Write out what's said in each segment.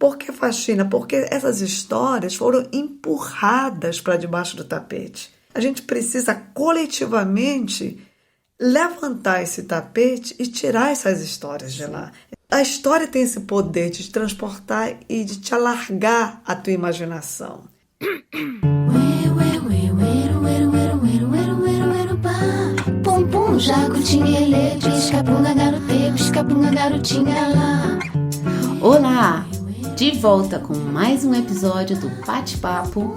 Por que faxina? Porque essas histórias foram empurradas para debaixo do tapete. A gente precisa coletivamente levantar esse tapete e tirar essas histórias de lá. A história tem esse poder de te transportar e de te alargar a tua imaginação. Pum pum, jacutinha, ele, pisca-punga, garoteio, pisca-punga, garotinha lá. Olá! De volta com mais um episódio do Bate-Papo.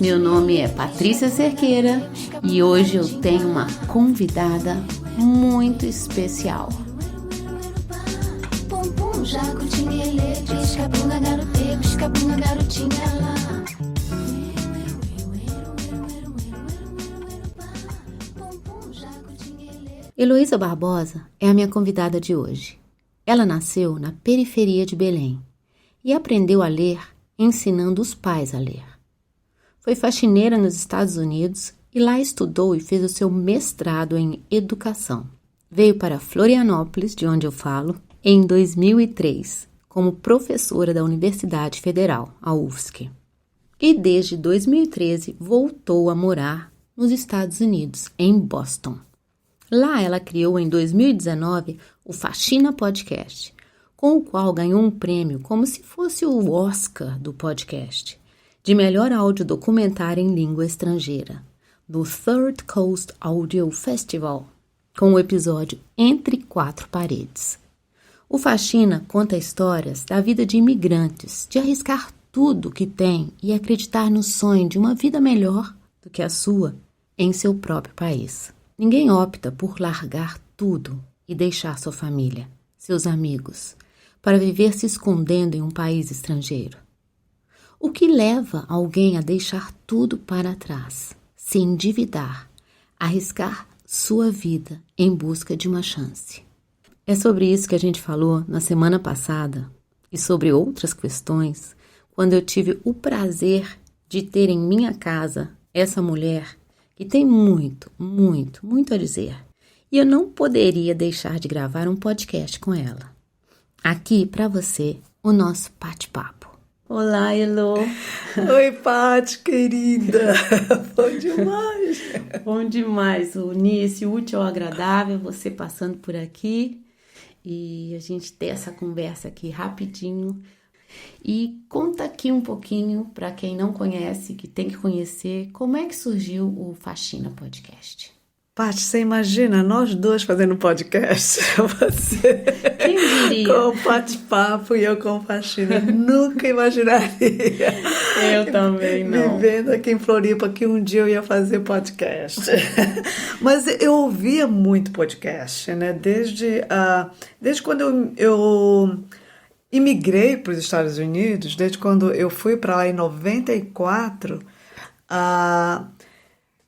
Meu nome é Patrícia Cerqueira e hoje eu tenho uma convidada muito especial. Pum pum, jacutinha, ele, pisca-punga, garoteio, pisca-punga, garotinha lá. Heloísa Barbosa é a minha convidada de hoje. Ela nasceu na periferia de Belém e aprendeu a ler ensinando os pais a ler. Foi faxineira nos Estados Unidos e lá estudou e fez o seu mestrado em educação. Veio para Florianópolis, de onde eu falo, em 2003, como professora da Universidade Federal, a UFSC. E desde 2013 voltou a morar nos Estados Unidos, em Boston. Lá ela criou em 2019 o Faxina Podcast, com o qual ganhou um prêmio como se fosse o Oscar do podcast, de melhor áudio documentário em língua estrangeira, do Third Coast Audio Festival, com o episódio Entre Quatro Paredes. O Faxina conta histórias da vida de imigrantes, de arriscar tudo que tem e acreditar no sonho de uma vida melhor do que a sua em seu próprio país. Ninguém opta por largar tudo e deixar sua família, seus amigos, para viver se escondendo em um país estrangeiro. O que leva alguém a deixar tudo para trás, se endividar, arriscar sua vida em busca de uma chance? É sobre isso que a gente falou na semana passada e sobre outras questões, quando eu tive o prazer de ter em minha casa essa mulher que tem muito, muito, muito a dizer. E eu não poderia deixar de gravar um podcast com ela. Aqui, para você, o nosso bate-papo. Olá, Elo. Oi, Paty, querida. Bom demais. Bom demais. Unir esse útil ao agradável, você passando por aqui e a gente ter essa conversa aqui rapidinho. E conta aqui um pouquinho, para quem não conhece, que tem que conhecer, como é que surgiu o Faxina Podcast. Paty, você imagina nós dois fazendo podcast? Você Quem diria? Com o bate-papo e eu com o Faxina. Nunca imaginaria. Eu também não. Vivendo aqui em Floripa, que um dia eu ia fazer podcast. Mas eu ouvia muito podcast, né? Desde quando eu imigrei para os Estados Unidos, desde quando eu fui para lá em 94,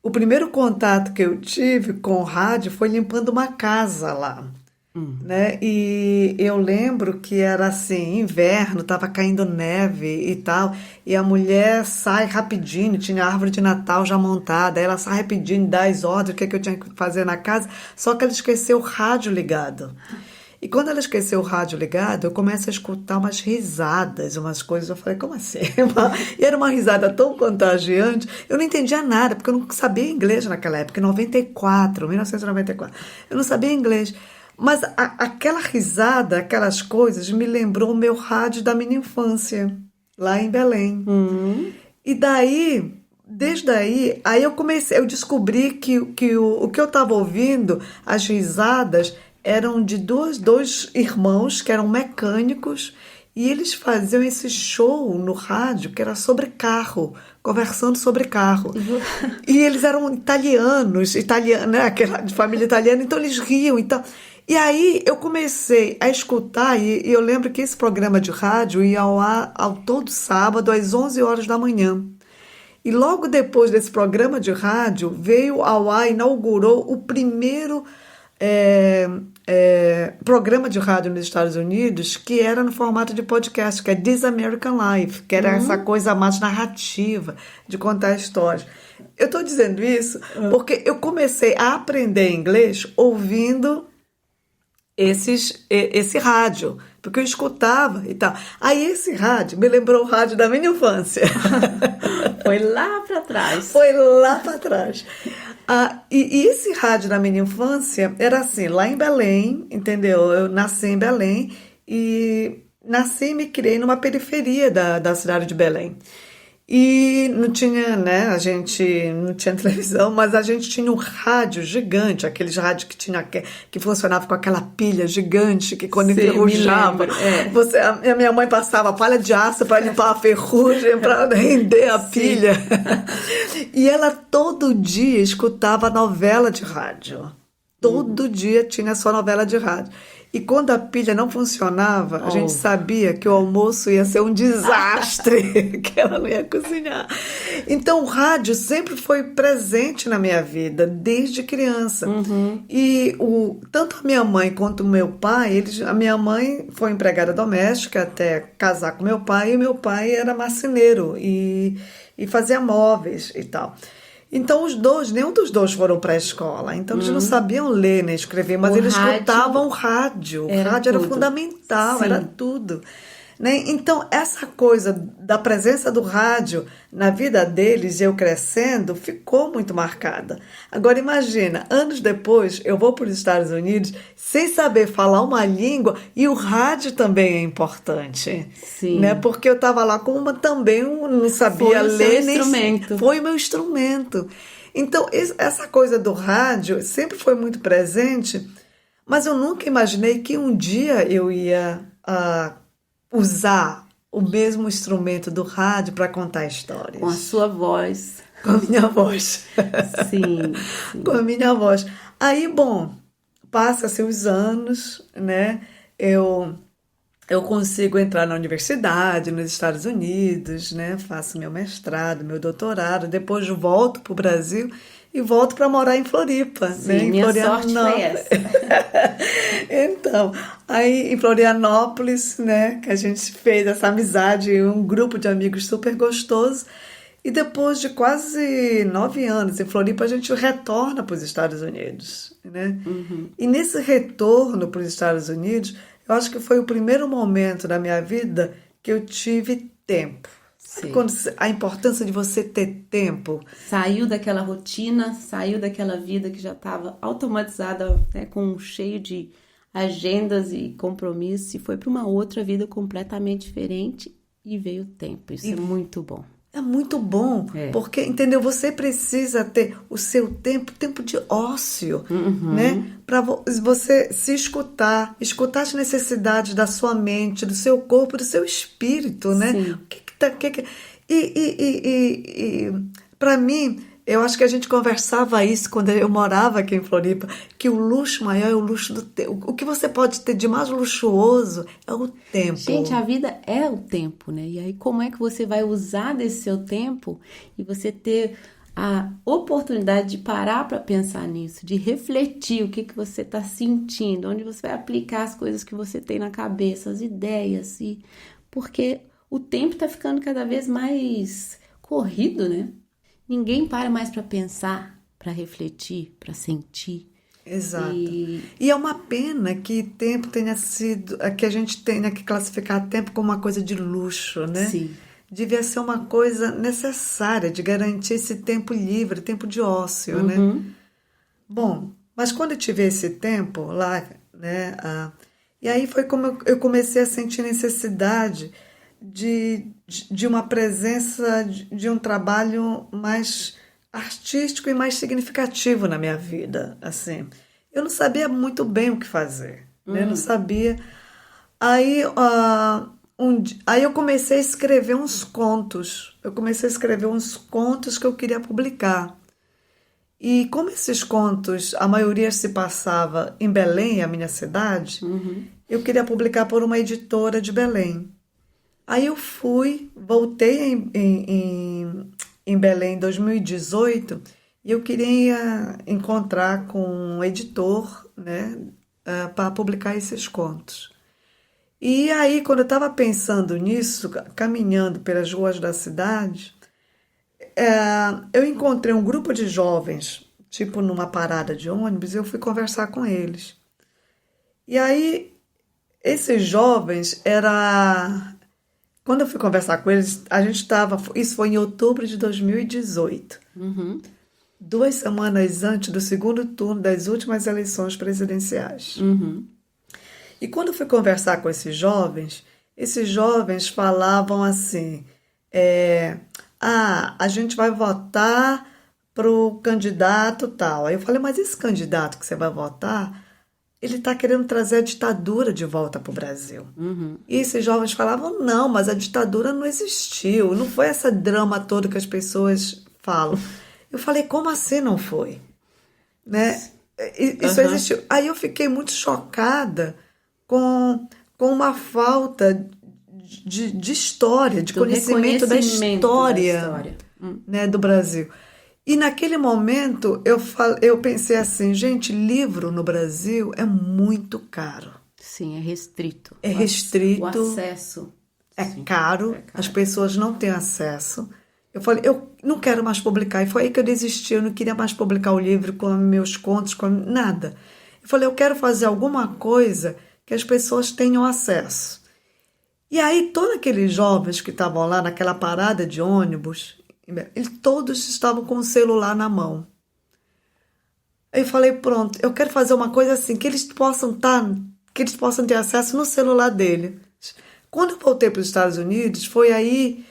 o primeiro contato que eu tive com o rádio foi limpando uma casa lá. Né? E eu lembro que era assim, inverno, estava caindo neve e tal, e a mulher sai rapidinho, tinha a árvore de Natal já montada, ela sai rapidinho, dá as ordens, o que eu tinha que fazer na casa, só que ela esqueceu o rádio ligado. E quando ela esqueceu o rádio ligado, eu começo a escutar umas risadas, umas coisas. Eu falei, como assim? E era uma risada tão contagiante. Eu não entendia nada, porque eu não sabia inglês naquela época, em 1994. Eu não sabia inglês. Mas aquela risada, aquelas coisas, me lembrou o meu rádio da minha infância, lá em Belém. E daí, desde aí eu descobri que o que eu estava ouvindo, as risadas, eram de dois irmãos que eram mecânicos e eles faziam esse show no rádio que era sobre carro, conversando sobre carro. E eles eram italianos, né? Aquela de família italiana, então eles riam e tal. E aí eu comecei a escutar, e eu lembro que esse programa de rádio ia ao ar todo sábado às 11 horas da manhã. E logo depois desse programa de rádio, veio ao ar, inaugurou o primeiro programa de rádio nos Estados Unidos, que era no formato de podcast, que é This American Life, que era essa coisa mais narrativa, de contar histórias. Eu estou dizendo isso porque eu comecei a aprender inglês ouvindo esse rádio, porque eu escutava e tal. Aí esse rádio me lembrou o rádio da minha infância. Foi lá para trás. Foi lá para trás. E esse rádio da minha infância era assim, lá em Belém, entendeu? Eu nasci em Belém e nasci e me criei numa periferia da cidade de Belém. E não tinha, né? A gente não tinha televisão, mas a gente tinha um rádio gigante, aqueles rádios que funcionava com aquela pilha gigante que quando Sei, enferrujava, me lembro, é. a minha mãe passava palha de aço para limpar a ferrugem, para render a pilha. E ela todo dia escutava novela de rádio. Todo dia tinha sua novela de rádio. E quando a pilha não funcionava, a gente sabia que o almoço ia ser um desastre, que ela não ia cozinhar. Então o rádio sempre foi presente na minha vida, desde criança. E tanto a minha mãe quanto o meu pai, a minha mãe foi empregada doméstica até casar com meu pai, e meu pai era marceneiro e fazia móveis e tal. Então nenhum dos dois foram para a escola. Então eles não sabiam ler nem escrever, mas eles escutavam o rádio. O rádio era fundamental, Sim. era tudo. Né? Então essa coisa da presença do rádio na vida deles, eu crescendo, ficou muito marcada. Agora imagina, anos depois eu vou para os Estados Unidos sem saber falar uma língua e o rádio também é importante. Sim. Né? Porque eu estava lá como também não sabia ler nem instrumento. foi o meu instrumento. Então, essa coisa do rádio sempre foi muito presente, mas eu nunca imaginei que um dia eu ia usar o mesmo instrumento do rádio para contar histórias. Com a sua voz. Com a minha voz. Sim. Com a minha voz. Aí, bom, passa-se os anos, né? Eu consigo entrar na universidade, nos Estados Unidos, né? Faço meu mestrado, meu doutorado, depois volto para o Brasil e volto para morar em Floripa. Sim, né? Em minha Florianópolis. sorte foi essa. Então, aí em Florianópolis, né, que a gente fez essa amizade, um grupo de amigos super gostoso, e depois de quase 9 anos em Floripa, a gente retorna para os Estados Unidos, né? E nesse retorno para os Estados Unidos, eu acho que foi o primeiro momento da minha vida que eu tive tempo. A importância de você ter tempo. Saiu daquela rotina, saiu daquela vida que já estava automatizada, né, cheio de agendas e compromissos, e foi para uma outra vida completamente diferente e veio o tempo. Isso é muito bom. É muito bom, porque, entendeu? Você precisa ter o seu tempo de ócio, né? Para você se escutar as necessidades da sua mente, do seu corpo, do seu espírito, né? Sim. O que para mim, eu acho que a gente conversava isso quando eu morava aqui em Floripa, que o luxo maior é o luxo do tempo. O que você pode ter de mais luxuoso é o tempo. Gente, a vida é o tempo, né? E aí, como é que você vai usar desse seu tempo e você ter a oportunidade de parar para pensar nisso, de refletir o que você está sentindo, onde você vai aplicar as coisas que você tem na cabeça, as ideias, porque o tempo está ficando cada vez mais corrido, né? Ninguém para mais para pensar, para refletir, para sentir. Exato. E é uma pena que tempo tenha sido, que a gente tenha que classificar tempo como uma coisa de luxo, né? Sim. Devia ser uma coisa necessária de garantir esse tempo livre, tempo de ócio, né? Bom, mas quando eu tive esse tempo lá, né? E aí foi como eu comecei a sentir necessidade de uma presença, de um trabalho mais artístico e mais significativo na minha vida, assim. Eu não sabia muito bem o que fazer, né? Eu não sabia. Aí eu comecei a escrever uns contos. Eu comecei a escrever uns contos que eu queria publicar. E como esses contos, a maioria se passava em Belém, a minha cidade, eu queria publicar por uma editora de Belém. Aí eu voltei em Belém em 2018 e eu queria encontrar com um editor, né, para publicar esses contos. E aí, quando eu estava pensando nisso, caminhando pelas ruas da cidade, eu encontrei um grupo de jovens, tipo numa parada de ônibus, e eu fui conversar com eles. E aí esses jovens era... Quando eu fui conversar com eles, a gente estava... Isso foi em outubro de 2018. 2 semanas antes do segundo turno das últimas eleições presidenciais. E quando eu fui conversar com esses jovens falavam assim, a gente vai votar para o candidato tal. Aí eu falei, mas esse candidato que você vai votar, ele está querendo trazer a ditadura de volta para o Brasil. E esses jovens falavam, não, mas a ditadura não existiu, não foi essa drama todo que as pessoas falam. Eu falei, como assim não foi? Né? Isso existiu. Aí eu fiquei muito chocada com uma falta de história, de conhecimento da história, né, do Brasil. E naquele momento eu pensei assim, gente, livro no Brasil é muito caro. Sim, é restrito. É restrito. O acesso. É caro, as pessoas não têm acesso. Eu falei, eu não quero mais publicar. E foi aí que eu desisti, eu não queria mais publicar o livro com meus contos, com nada. Eu falei, eu quero fazer alguma coisa que as pessoas tenham acesso. E aí, todos aqueles jovens que estavam lá naquela parada de ônibus, eles todos estavam com o celular na mão. Aí eu falei, pronto, eu quero fazer uma coisa assim, que eles possam ter acesso no celular deles. Quando eu voltei para os Estados Unidos, foi aí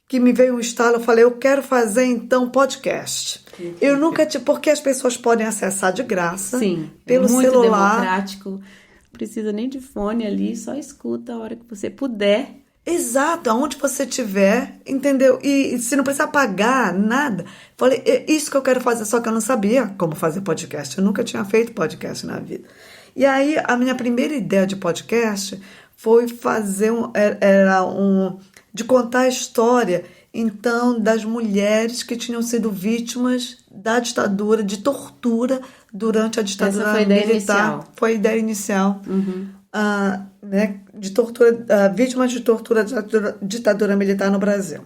que me veio um estalo, eu falei, eu quero fazer então podcast. Eu nunca tive, porque as pessoas podem acessar de graça, sim, pelo é muito celular. Democrático, não precisa nem de fone ali, só escuta a hora que você puder. Exato, aonde você estiver, entendeu? E se não precisar pagar nada. Falei, é isso que eu quero fazer, só que eu não sabia como fazer podcast. Eu nunca tinha feito podcast na vida. E aí, a minha primeira ideia de podcast foi fazer de contar a história, então, das mulheres que tinham sido vítimas da ditadura, de tortura durante a ditadura Essa foi a ideia militar. inicial. Foi a ideia inicial. Né, de tortura, vítimas de tortura da ditadura militar no Brasil.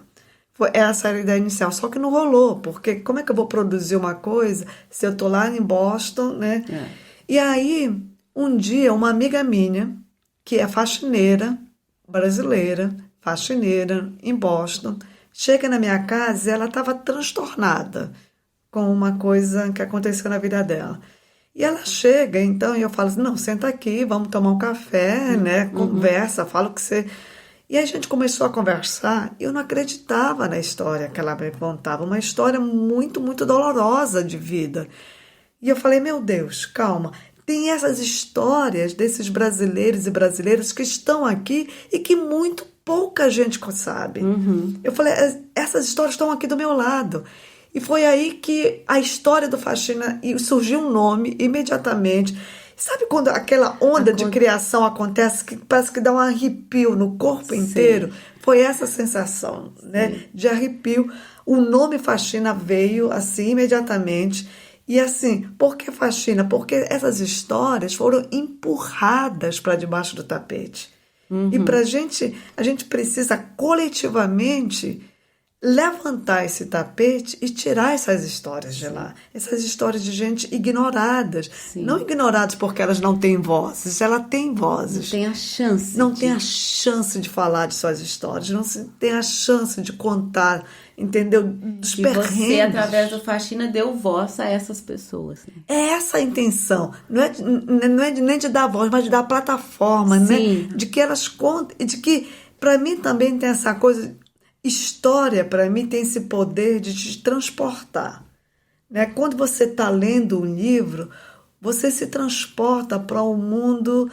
Foi essa era a ideia inicial, só que não rolou, porque como é que eu vou produzir uma coisa se eu tô lá em Boston, né? E aí, um dia, uma amiga minha, que é faxineira brasileira, faxineira em Boston, chega na minha casa e ela estava transtornada com uma coisa que aconteceu na vida dela. E ela chega, então, e eu falo assim, não, senta aqui, vamos tomar um café, né? Conversa, fala o que você... E aí a gente começou a conversar e eu não acreditava na história que ela me contava, uma história muito, muito dolorosa de vida. E eu falei, meu Deus, calma, tem essas histórias desses brasileiros e brasileiras que estão aqui e que muito pouca gente sabe. Eu falei, essas histórias estão aqui do meu lado. E foi aí que a história do Faxina surgiu um nome imediatamente. Sabe quando aquela onda de criação acontece que parece que dá um arrepio no corpo inteiro? Foi essa sensação, né, de arrepio. O nome Faxina veio assim imediatamente. E assim, por que Faxina? Porque essas histórias foram empurradas para debaixo do tapete. E para a gente precisa coletivamente levantar esse tapete e tirar essas histórias de lá. Essas histórias de gente ignoradas. Não ignoradas porque elas não têm vozes. Elas têm vozes. Não tem a chance. Não tem a chance de falar de suas histórias. Não tem a chance de contar, entendeu? Dos perrengues. E você, através do Faxina, deu voz a essas pessoas. Né? É essa a intenção. Não é nem de dar voz, mas de dar plataforma, né? De que elas contem. E de que, para mim, também tem essa coisa... História, para mim, tem esse poder de te transportar. Né? Quando você está lendo um livro, você se transporta para um mundo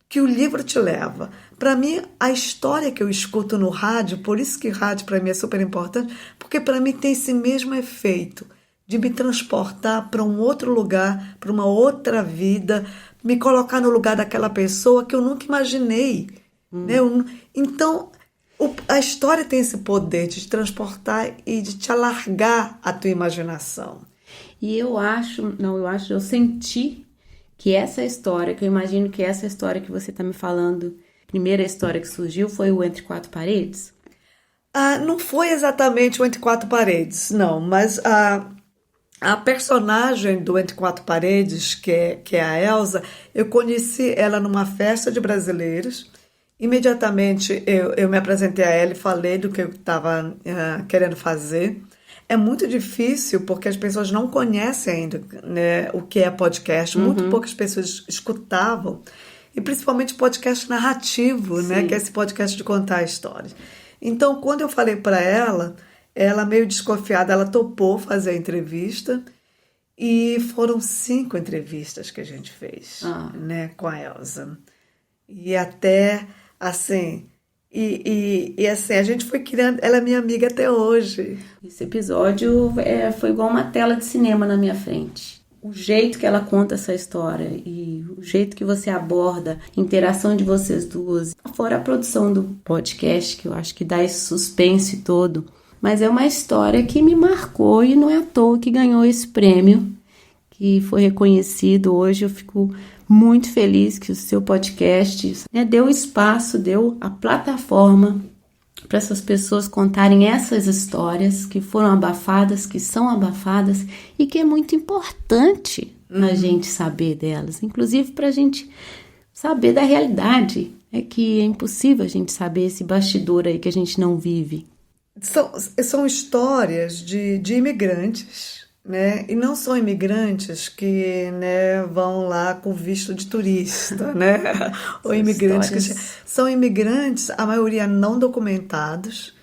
que o livro te leva. Para mim, a história que eu escuto no rádio, por isso que rádio para mim é super importante, porque para mim tem esse mesmo efeito de me transportar para um outro lugar, para uma outra vida, me colocar no lugar daquela pessoa que eu nunca imaginei. Né? Então... A história tem esse poder de te transportar e de te alargar a tua imaginação. E eu senti que essa história, que eu imagino que essa história que você está me falando, a primeira história que surgiu foi o Entre Quatro Paredes? Não foi exatamente o Entre Quatro Paredes, não, mas A personagem do Entre Quatro Paredes, que é a Elsa, eu conheci ela numa festa de brasileiros. Imediatamente eu me apresentei a ela e falei do que eu estava querendo fazer. É muito difícil porque as pessoas não conhecem ainda, né, o que é podcast. Muito poucas pessoas escutavam. E principalmente podcast narrativo, né, que é esse podcast de contar histórias. Então, quando eu falei para ela, ela meio desconfiada, ela topou fazer a entrevista. E foram 5 entrevistas que a gente fez, né, com a Elsa. E até, assim... E assim, a gente foi criando... Ela é minha amiga até hoje. Esse episódio foi igual uma tela de cinema na minha frente. O jeito que ela conta essa história e o jeito que você aborda a interação de vocês duas, fora a produção do podcast, que eu acho que dá esse suspense todo, mas é uma história que me marcou e não é à toa que ganhou esse prêmio, que foi reconhecido. Hoje eu fico muito feliz que o seu podcast, né, deu espaço, deu a plataforma para essas pessoas contarem essas histórias que foram abafadas, que são abafadas e que é muito importante a gente saber delas, inclusive para a gente saber da realidade. É que é impossível a gente saber esse bastidor aí que a gente não vive. São histórias de imigrantes, né? E não são imigrantes que, né, vão lá com visto de turista, né? Ou imigrantes que são imigrantes, a maioria não documentados,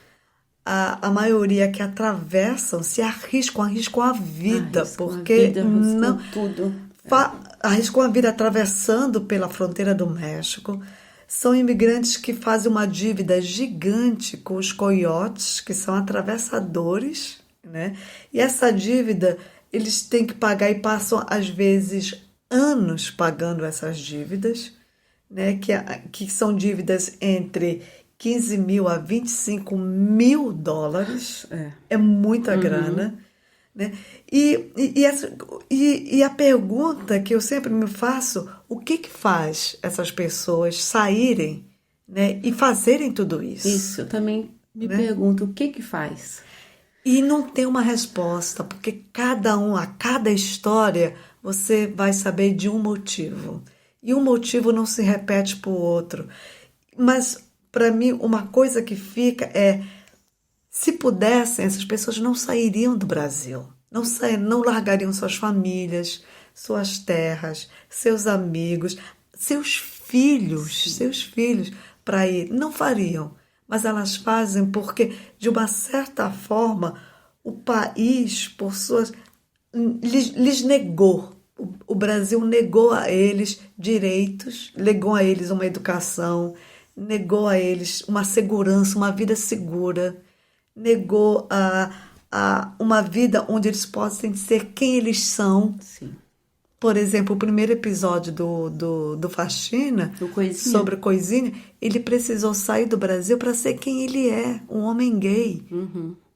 a maioria que atravessam, se arriscam a vida, porque não tudo. arriscam a vida atravessando pela fronteira do México. São imigrantes que fazem uma dívida gigante com os coiotes, que são atravessadores, né? E essa dívida eles têm que pagar e passam, às vezes, anos pagando essas dívidas, né? Que são dívidas entre 15 mil a 25 mil dólares. É muita grana. Né? E a pergunta que eu sempre me faço, o que faz essas pessoas saírem, né, e fazerem tudo isso? Isso, eu também me pergunto, o que faz? E não tem uma resposta, porque a cada história, você vai saber de um motivo. E um motivo não se repete para o outro. Mas, para mim, uma coisa que fica é... Se pudessem, essas pessoas não sairiam do Brasil, não largariam suas famílias, suas terras, seus amigos, seus filhos para ir. Não fariam, mas elas fazem porque, de uma certa forma, o país, lhes negou. O Brasil negou a eles direitos, negou a eles uma educação, negou a eles uma segurança, uma vida segura, negou uma vida onde eles possam ser quem eles são. Sim. Por exemplo, o primeiro episódio do Faxina, sobre Coisinha, ele precisou sair do Brasil para ser quem ele é, um homem gay.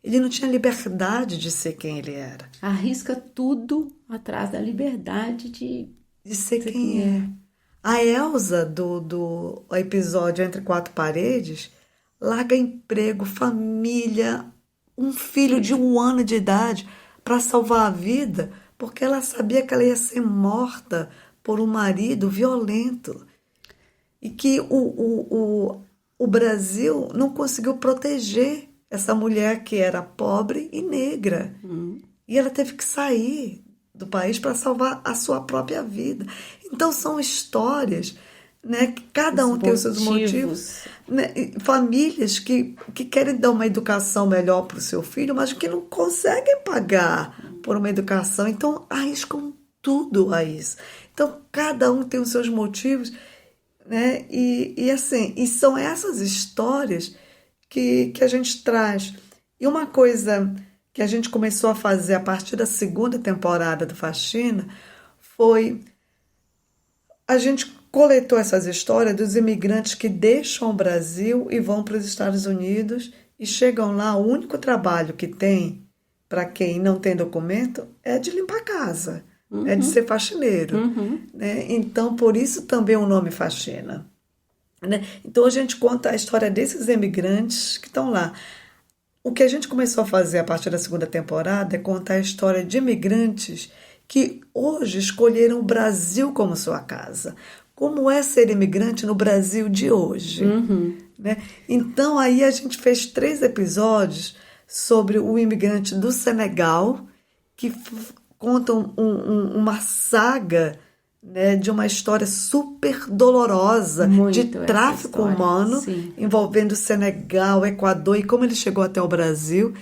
Ele não tinha liberdade de ser quem ele era. Arrisca tudo atrás da liberdade de ser quem é. A Elsa, do episódio Entre Quatro Paredes, larga emprego, família, um filho de 1 ano de idade para salvar a vida, porque ela sabia que ela ia ser morta por um marido violento. E que o Brasil não conseguiu proteger essa mulher que era pobre e negra. E ela teve que sair do país para salvar a sua própria vida. Então são histórias, né, que cada um tem os seus motivos, né? Famílias que querem dar uma educação melhor para o seu filho, mas que não conseguem pagar por uma educação, então arriscam tudo a isso. Então cada um tem os seus motivos, né? E assim, e são essas histórias que a gente traz. E uma coisa que a gente começou a fazer a partir da 2ª temporada do Faxina foi... A gente coletou essas histórias dos imigrantes que deixam o Brasil e vão para os Estados Unidos e chegam lá. O único trabalho que tem, para quem não tem documento, é de limpar a casa, é de ser faxineiro. Né? Então, por isso também o nome Faxina. Né? Então, a gente conta a história desses imigrantes que estão lá. o que a gente começou a fazer a partir da segunda temporada é contar a história de imigrantes que hoje escolheram o Brasil como sua casa. Como é ser imigrante no Brasil de hoje, né? Então, aí a gente fez 3 episódios sobre o imigrante do Senegal, que contam uma saga, né, de uma história super dolorosa de Muito essa tráfico história, humano sim. envolvendo o Senegal, Equador e como ele chegou até o Brasil.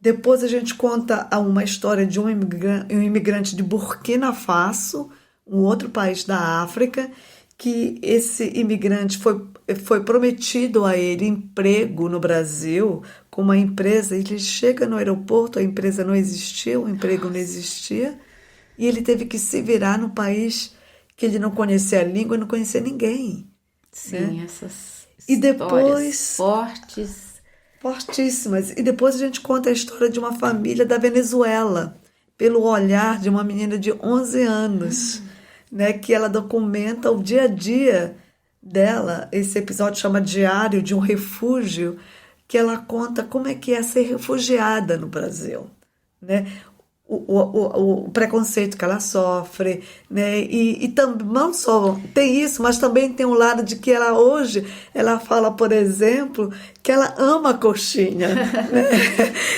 Depois a gente conta uma história de um imigrante de Burkina Faso, um outro país da África, que esse imigrante foi prometido a ele emprego no Brasil com uma empresa. Ele chega no aeroporto, a empresa não existia, o emprego não existia, e ele teve que se virar num país que ele não conhecia a língua, não conhecia ninguém. Sim, essas E histórias depois, fortes. fortíssimas. E depois a gente conta a história de uma família da Venezuela, pelo olhar de uma menina de 11 anos, né, que ela documenta o dia a dia dela. Esse episódio chama Diário de um Refúgio, que ela conta como é que é ser refugiada no Brasil, né? O preconceito que ela sofre, né? E não só tem isso, mas também tem um lado de que ela hoje, ela fala, por exemplo, que ela ama a coxinha, né?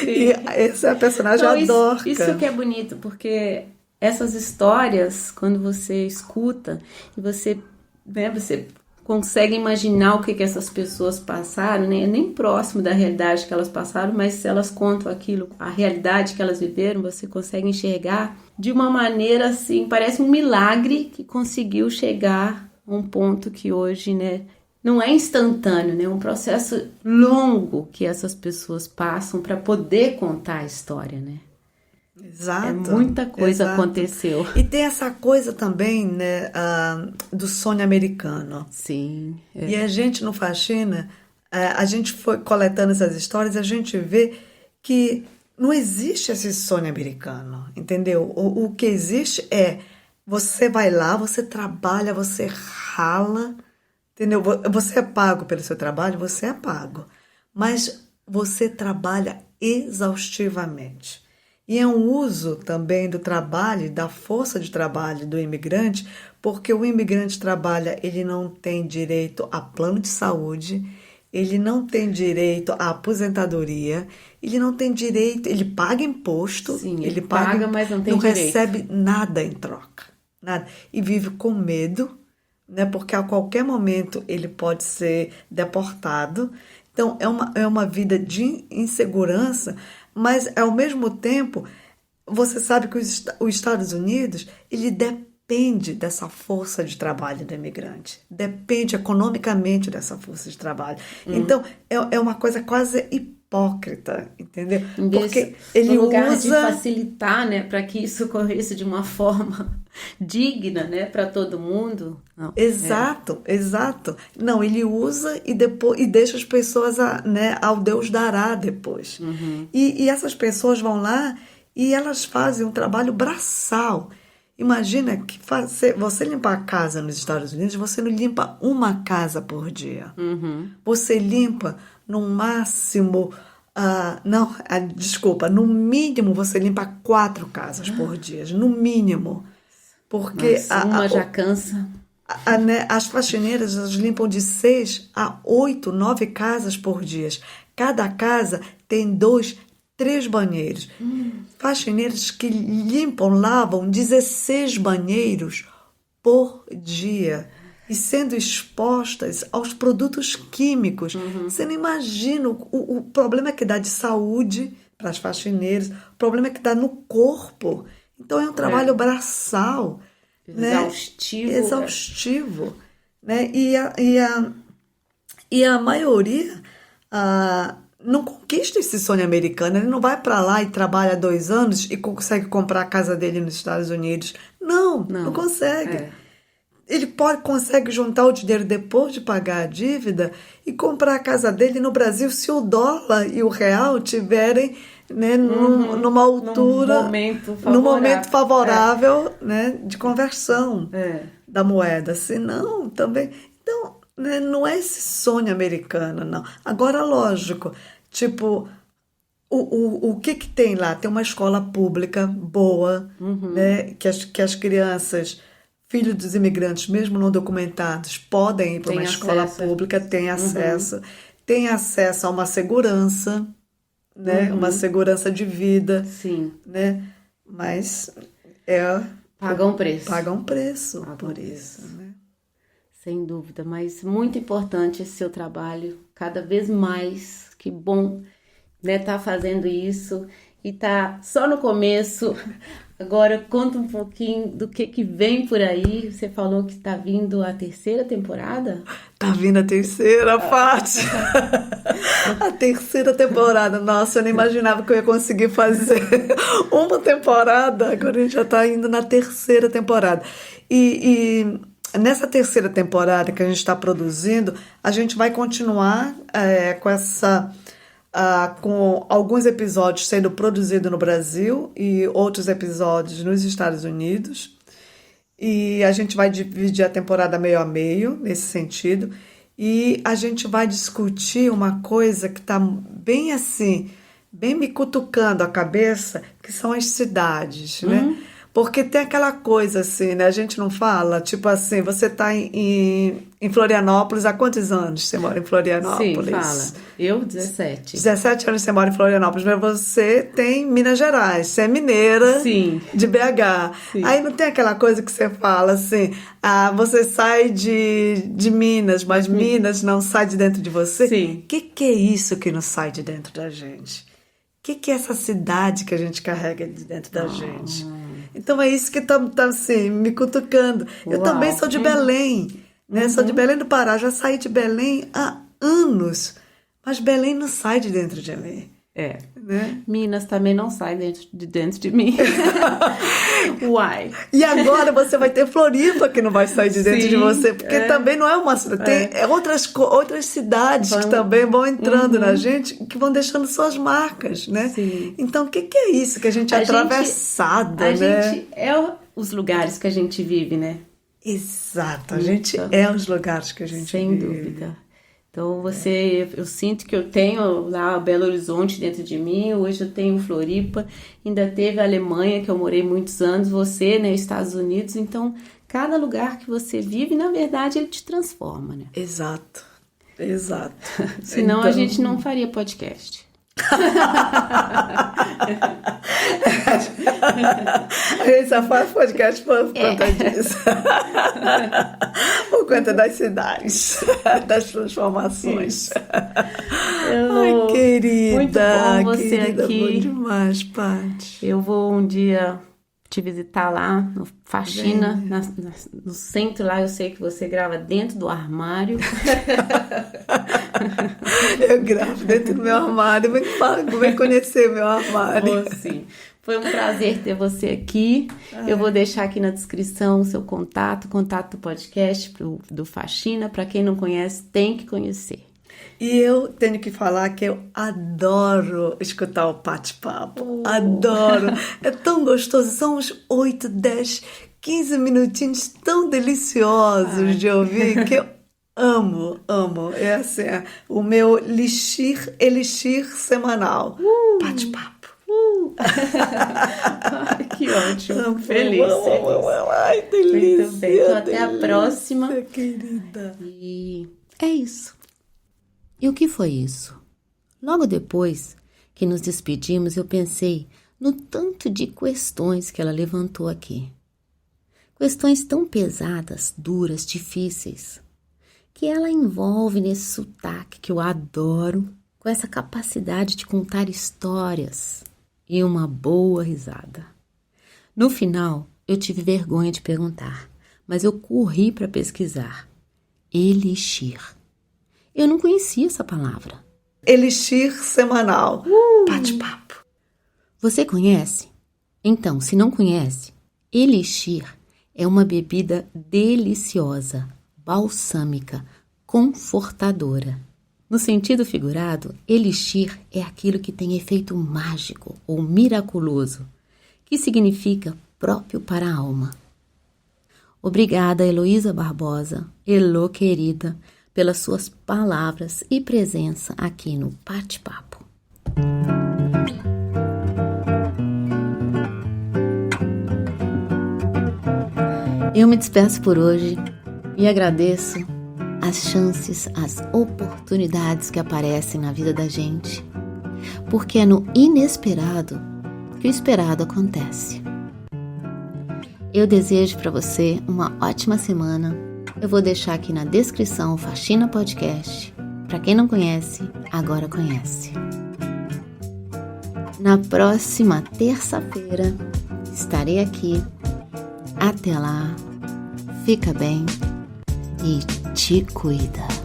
E essa é a personagem Então, adora. isso que é bonito, porque essas histórias, quando você escuta e você, né, você consegue imaginar o que essas pessoas passaram, né? Nem próximo da realidade que elas passaram, mas se elas contam aquilo, a realidade que elas viveram, você consegue enxergar de uma maneira assim, parece um milagre que conseguiu chegar a um ponto que hoje, né, não é instantâneo, né? É um processo longo que essas pessoas passam para poder contar a história, né? Exato. É muita coisa Exato. aconteceu. E tem essa coisa também, né, do sonho americano. Sim. E a gente no Faxina, a gente foi coletando essas histórias, a gente vê que não existe esse sonho americano, entendeu? O que existe é você vai lá, você trabalha, você rala, entendeu? Você é pago pelo seu trabalho, você é pago, mas você trabalha exaustivamente. E é um uso também do trabalho, da força de trabalho do imigrante, porque o imigrante trabalha, ele não tem direito a plano de saúde, ele não tem direito à aposentadoria, ele não tem direito, ele paga imposto, Sim, ele paga, mas não tem direito. recebe nada em troca, nada. E vive com medo, né? Porque a qualquer momento ele pode ser deportado. Então é uma vida de insegurança, mas ao mesmo tempo você sabe que os Estados Unidos, ele depende dessa força de trabalho do imigrante, depende economicamente dessa força de trabalho. Então é uma coisa quase hipócrita, entendeu? Porque ele no lugar usa de facilitar, né, para que isso ocorresse de uma forma digna, né, para todo mundo. Não, Exato, exato. Não, ele usa e depois e deixa as pessoas né, ao Deus dará depois. E essas pessoas vão lá e elas fazem um trabalho braçal. Imagina que você limpar a casa nos Estados Unidos, você não limpa uma casa por dia. Você limpa no máximo, desculpa, no mínimo você limpa 4 casas por dia, no mínimo. Porque Mas uma já cansa. né, as faxineiras elas limpam de 6 a 8, 9 casas por dia. Cada casa tem 2, 3 banheiros. Faxineiras que limpam, lavam 16 banheiros por dia. E sendo expostas aos produtos químicos. Você não imagina o problema que dá de saúde para as faxineiras, o problema que dá no corpo. Então é um trabalho braçal. Exaustivo. Né? Exaustivo. Né? E a maioria não conquista esse sonho americano. Ele não vai para lá e trabalha 2 anos e consegue comprar a casa dele nos Estados Unidos. Não consegue. Ele consegue juntar o dinheiro depois de pagar a dívida e comprar a casa dele no Brasil se o dólar e o real tiverem, né, numa altura, num momento favorável, né, de conversão da moeda. Senão, também. Então, né, não é esse sonho americano, não. Agora, lógico, tipo, O que que tem lá? Tem uma escola pública boa, né? Que as crianças, filhos dos imigrantes, mesmo não documentados, podem ir para Tem uma escola acesso. pública, tem acesso a uma segurança, né? Uma segurança de vida, Sim. né? Mas Paga um preço. paga um preço Paga um por preço. isso, né? Sem dúvida, mas muito importante esse seu trabalho, cada vez mais. Que bom, né, tá fazendo isso e tá só no começo. Agora conta um pouquinho do que vem por aí. Você falou que tá vindo a 3ª temporada? Tá vindo a terceira parte. A terceira temporada. Nossa, eu não imaginava que eu ia conseguir fazer uma temporada. Agora a gente já tá indo na terceira temporada. E nessa terceira temporada que a gente está produzindo, a gente vai continuar com alguns episódios sendo produzidos no Brasil e outros episódios nos Estados Unidos. E a gente vai dividir a temporada meio a meio, nesse sentido. E a gente vai discutir uma coisa que está bem assim, bem me cutucando a cabeça, que são as cidades, né? Porque tem aquela coisa assim, né? A gente não fala, tipo assim, você está em Florianópolis, há quantos anos você mora em Florianópolis? Sim, fala. Eu, 17. 17 anos você mora em Florianópolis, mas você tem Minas Gerais, você é mineira. Sim. De BH. Sim. Aí não tem aquela coisa que você fala assim, você sai de Minas, mas Minas não sai de dentro de você? Sim. O que é isso que não sai de dentro da gente? O que é essa cidade que a gente carrega de dentro da gente? Então é isso que tá assim, me cutucando. Eu Uau. também sou de Belém, né? Sou de Belém do Pará, já saí de Belém há anos, mas Belém não sai de dentro de mim, É. né? Minas também não sai dentro de mim. Uai. E agora você vai ter Floripa que não vai sair de dentro Sim, de você, porque também não é uma cidade. Tem outras cidades que também vão entrando na gente, que vão deixando suas marcas, né? Sim. Então, o que é isso? Que a gente é atravessada, A né? gente é os lugares que a gente vive, né? Exato, a gente é os lugares que a gente Sem vive. dúvida. Então eu sinto que eu tenho lá Belo Horizonte dentro de mim, hoje eu tenho Floripa, ainda teve a Alemanha, que eu morei muitos anos, você, né, Estados Unidos, então cada lugar que você vive, na verdade, ele te transforma, né? Exato. Senão a Então, gente não faria podcast. A gente só faz podcast por conta disso. Por conta das cidades, das transformações. Ai, querida. Muito bom você querida, aqui. Bom demais, Paty. Eu vou um dia te visitar lá no Faxina, no centro lá. Eu sei que você grava dentro do armário. Eu gravo dentro do meu armário. Vem conhecer meu armário. Oh, sim. Foi um prazer ter você aqui. Eu vou deixar aqui na descrição o seu contato do podcast do Faxina. Para quem não conhece, tem que conhecer. E eu tenho que falar que eu adoro escutar o bate-papo. Adoro. É tão gostoso. São uns 8, 10, 15 minutinhos tão deliciosos de ouvir que eu amo. É assim, o meu elixir semanal. Bate-papo. Ai, que ótimo. Amo, Feliz. amo. Ai, delícia. Muito bem. Então, até a próxima. Querida. E é isso. E o que foi isso? Logo depois que nos despedimos, eu pensei no tanto de questões que ela levantou aqui. Questões tão pesadas, duras, difíceis, que ela envolve nesse sotaque que eu adoro, com essa capacidade de contar histórias e uma boa risada. No final, eu tive vergonha de perguntar, mas eu corri para pesquisar. Elixir. Eu não conhecia essa palavra. Elixir semanal. Bate-papo. Você conhece? Então, se não conhece, elixir é uma bebida deliciosa, balsâmica, confortadora. No sentido figurado, elixir é aquilo que tem efeito mágico ou miraculoso, que significa próprio para a alma. Obrigada, Heloísa Barbosa, Elô querida, pelas suas palavras e presença aqui no Bate-Papo. Eu me despeço por hoje e agradeço as chances, as oportunidades que aparecem na vida da gente, porque é no inesperado que o esperado acontece. Eu desejo para você uma ótima semana. Eu vou deixar aqui na descrição o Faxina Podcast. Para quem não conhece, agora conhece. Na próxima terça-feira estarei aqui. Até lá, fica bem e te cuida.